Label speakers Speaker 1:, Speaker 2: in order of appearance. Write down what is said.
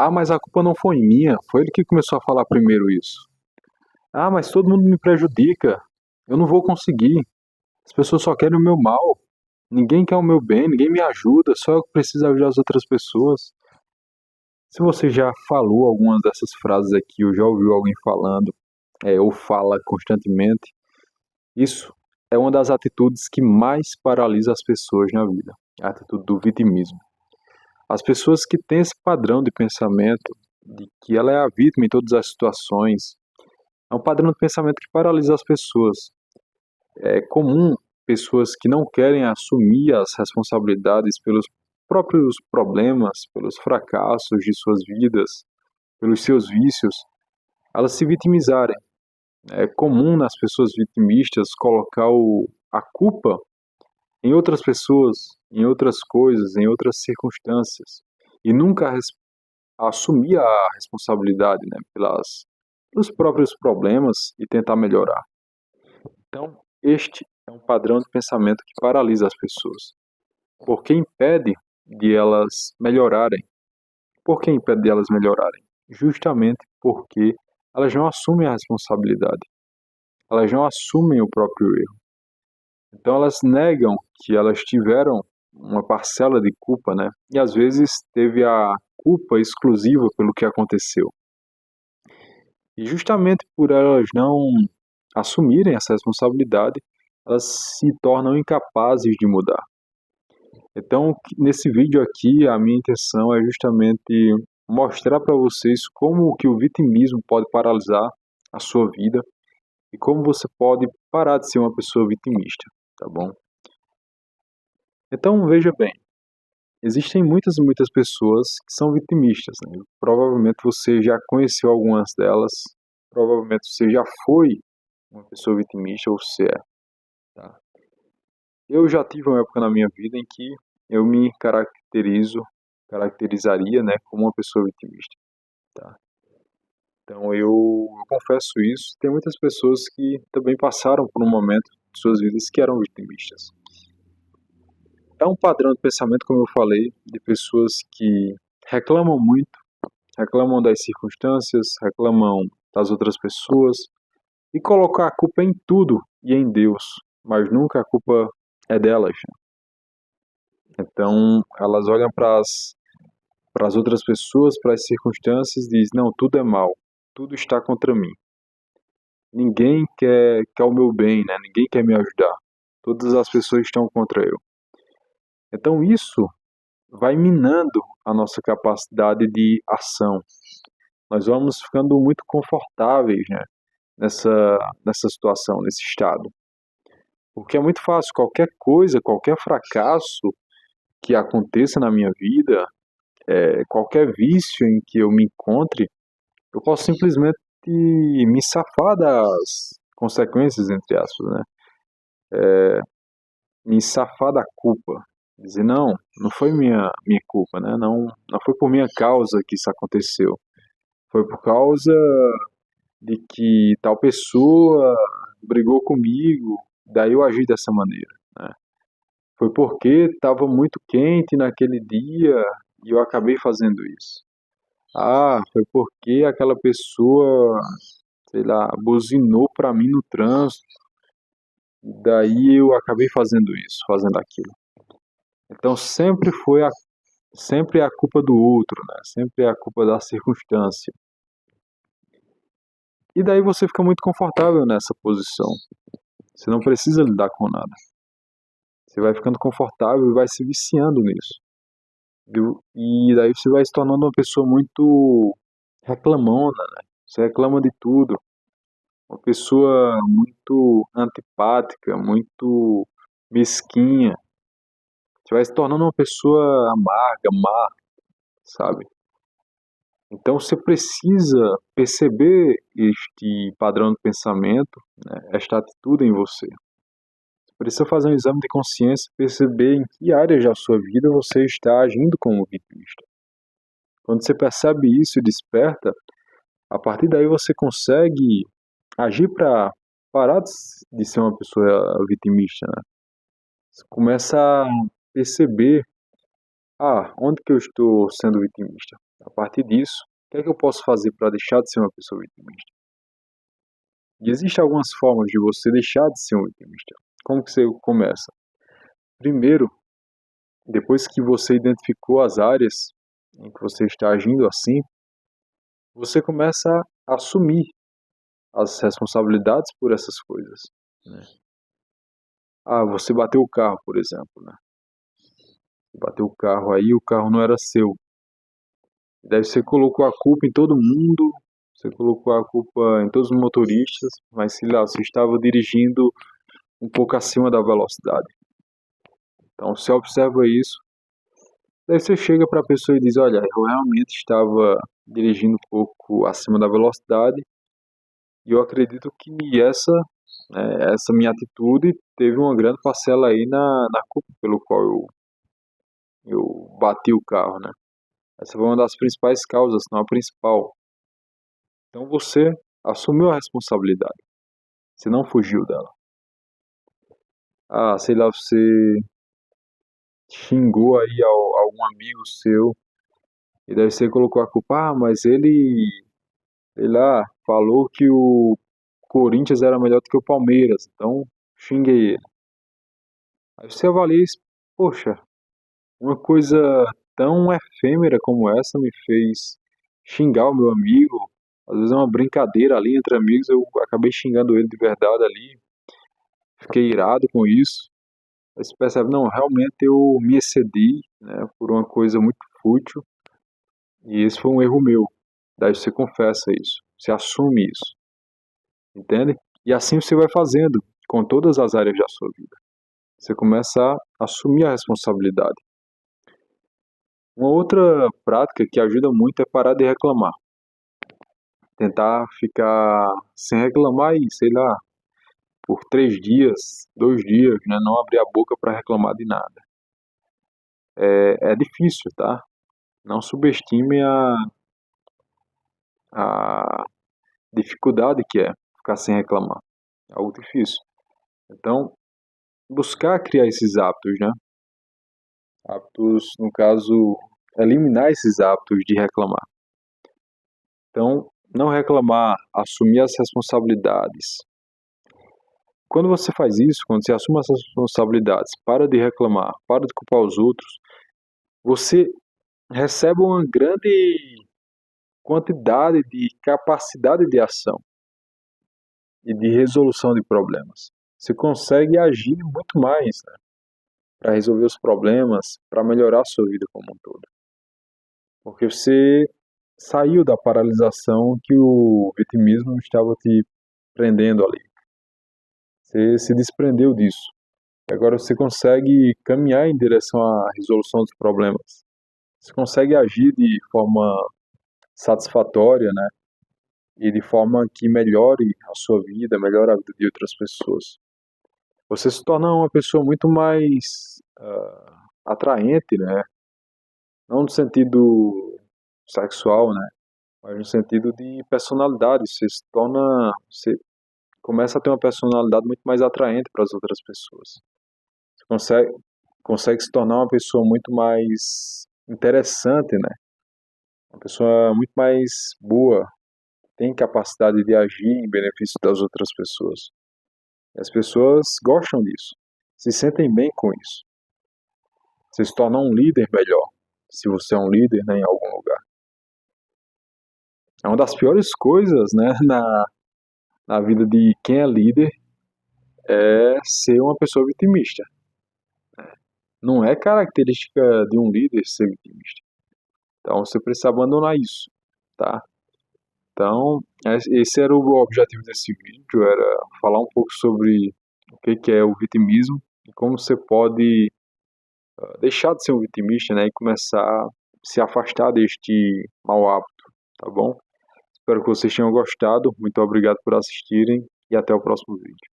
Speaker 1: Ah, mas a culpa não foi minha, foi ele que começou a falar primeiro isso. Ah, mas todo mundo me prejudica, eu não vou conseguir. As pessoas só querem o meu mal. Ninguém quer o meu bem, ninguém me ajuda, só eu que preciso ajudar as outras pessoas. Se você já falou algumas dessas frases aqui, ou já ouviu alguém falando, ou fala constantemente, isso é uma das atitudes que mais paralisa as pessoas na vida, a atitude do vitimismo. As pessoas que têm esse padrão de pensamento de que ela é a vítima em todas as situações, é um padrão de pensamento que paralisa as pessoas. É comum pessoas que não querem assumir as responsabilidades pelos próprios problemas, pelos fracassos de suas vidas, pelos seus vícios, elas se vitimizarem. É comum nas pessoas vitimistas colocar a culpa em outras pessoas, em outras coisas, em outras circunstâncias, e nunca assumir a responsabilidade, né, pelos próprios problemas e tentar melhorar. Então, este é um padrão de pensamento que paralisa as pessoas, porque impede de elas melhorarem. Por que impede de elas melhorarem? Justamente porque elas não assumem a responsabilidade, elas não assumem o próprio erro. Então elas negam que elas tiveram uma parcela de culpa, né? E às vezes teve a culpa exclusiva pelo que aconteceu. E justamente por elas não assumirem essa responsabilidade, elas se tornam incapazes de mudar. Então, nesse vídeo aqui, a minha intenção é justamente mostrar para vocês como que o vitimismo pode paralisar a sua vida e como você pode parar de ser uma pessoa vitimista, tá bom? Então, veja bem, existem muitas e muitas pessoas que são vitimistas, né? Provavelmente você já conheceu algumas delas, provavelmente você já foi uma pessoa vitimista ou você é, tá? Eu já tive uma época na minha vida em que eu me caracterizaria, né, como uma pessoa vitimista, tá? Então eu confesso isso. Tem muitas pessoas que também passaram por um momento de suas vidas que eram vitimistas. É um padrão de pensamento, como eu falei, de pessoas que reclamam muito, reclamam das circunstâncias, reclamam das outras pessoas e colocam a culpa em tudo e em Deus, mas nunca a culpa é delas. Então elas olham para as outras pessoas, para as circunstâncias e dizem, não, tudo é mal, tudo está contra mim. Ninguém quer o meu bem, né? Ninguém quer me ajudar. Todas as pessoas estão contra eu. Então isso vai minando a nossa capacidade de ação. Nós vamos ficando muito confortáveis, né, nessa situação, nesse estado. Porque é muito fácil, qualquer coisa, qualquer fracasso que aconteça na minha vida, qualquer vício em que eu me encontre, eu posso simplesmente me safar das consequências, entre aspas, né? Me safar da culpa. Dizer, não foi minha culpa, né? Não foi por minha causa que isso aconteceu. Foi por causa de que tal pessoa brigou comigo, daí eu agi dessa maneira, né? Foi porque estava muito quente naquele dia e eu acabei fazendo isso. Ah, foi porque aquela pessoa, sei lá, buzinou para mim no trânsito, daí eu acabei fazendo isso, fazendo aquilo. Então sempre é a culpa do outro, né? Sempre é a culpa da circunstância. E daí você fica muito confortável nessa posição. Você não precisa lidar com nada. Você vai ficando confortável e vai se viciando nisso. Viu? E daí você vai se tornando uma pessoa muito reclamona, né? Você reclama de tudo. Uma pessoa muito antipática, muito mesquinha. Você vai se tornando uma pessoa amarga, má, sabe? Então você precisa perceber este padrão de pensamento, né, esta atitude em você. Você precisa fazer um exame de consciência e perceber em que áreas da sua vida você está agindo como vitimista. Quando você percebe isso e desperta, a partir daí você consegue agir para parar de ser uma pessoa vitimista, né? Você começa a perceber, onde que eu estou sendo vitimista? A partir disso, o que é que eu posso fazer para deixar de ser uma pessoa vitimista? E existem algumas formas de você deixar de ser um vitimista. Como que você começa? Primeiro, depois que você identificou as áreas em que você está agindo assim, você começa a assumir as responsabilidades por essas coisas, né? Ah, você bateu o carro, por exemplo, né? Bateu o carro aí, o carro não era seu. Daí você colocou a culpa em todo mundo, você colocou a culpa em todos os motoristas, mas sei lá, você estava dirigindo um pouco acima da velocidade. Então você observa isso, daí você chega para a pessoa e diz, olha, eu realmente estava dirigindo um pouco acima da velocidade e eu acredito que essa minha atitude teve uma grande parcela aí na culpa pelo qual eu bati o carro, né? Essa foi uma das principais causas, não a principal. Então você assumiu a responsabilidade, você não fugiu dela. Ah, sei lá, você xingou aí algum amigo seu, e daí você colocou a culpa, ah, mas ele, sei lá, falou que o Corinthians era melhor do que o Palmeiras, então xinguei ele. Aí você avalia isso, poxa, uma coisa tão efêmera como essa me fez xingar o meu amigo. Às vezes é uma brincadeira ali entre amigos, eu acabei xingando ele de verdade ali, fiquei irado com isso. Aí você percebe, não, realmente eu me excedi, né, por uma coisa muito fútil e esse foi um erro meu. Daí você confessa isso, você assume isso, entende? E assim você vai fazendo com todas as áreas da sua vida. Você começa a assumir a responsabilidade. Uma outra prática que ajuda muito é parar de reclamar. Tentar ficar sem reclamar e, sei lá, por 3 dias, 2 dias, né, não abrir a boca para reclamar de nada. É difícil, tá? Não subestime a dificuldade que é ficar sem reclamar. É algo difícil. Então, buscar criar esses hábitos, né? Hábitos, no caso, eliminar esses hábitos de reclamar. Então, não reclamar, assumir as responsabilidades. Quando você faz isso, quando você assume as responsabilidades, para de reclamar, para de culpar os outros, você recebe uma grande quantidade de capacidade de ação e de resolução de problemas. Você consegue agir muito mais, né, para resolver os problemas, para melhorar a sua vida como um todo. Porque você saiu da paralisação que o vitimismo estava te prendendo ali. Você se desprendeu disso. E agora você consegue caminhar em direção à resolução dos problemas. Você consegue agir de forma satisfatória, né? E de forma que melhore a sua vida, melhore a vida de outras pessoas. Você se torna uma pessoa muito mais atraente, né? Não no sentido sexual, né? Mas no sentido de personalidade. Você começa a ter uma personalidade muito mais atraente para as outras pessoas. Você consegue se tornar uma pessoa muito mais interessante, né? Uma pessoa muito mais boa, tem capacidade de agir em benefício das outras pessoas. E as pessoas gostam disso, se sentem bem com isso. Você se torna um líder melhor, se você é um líder, né, em algum lugar. É uma das piores coisas, né, na vida de quem é líder, é ser uma pessoa vitimista. Não é característica de um líder ser vitimista. Então você precisa abandonar isso, tá? Então, esse era o objetivo desse vídeo, era falar um pouco sobre o que é o vitimismo e como você pode deixar de ser um vitimista, né, e começar a se afastar deste mau hábito, tá bom? Espero que vocês tenham gostado, muito obrigado por assistirem e até o próximo vídeo.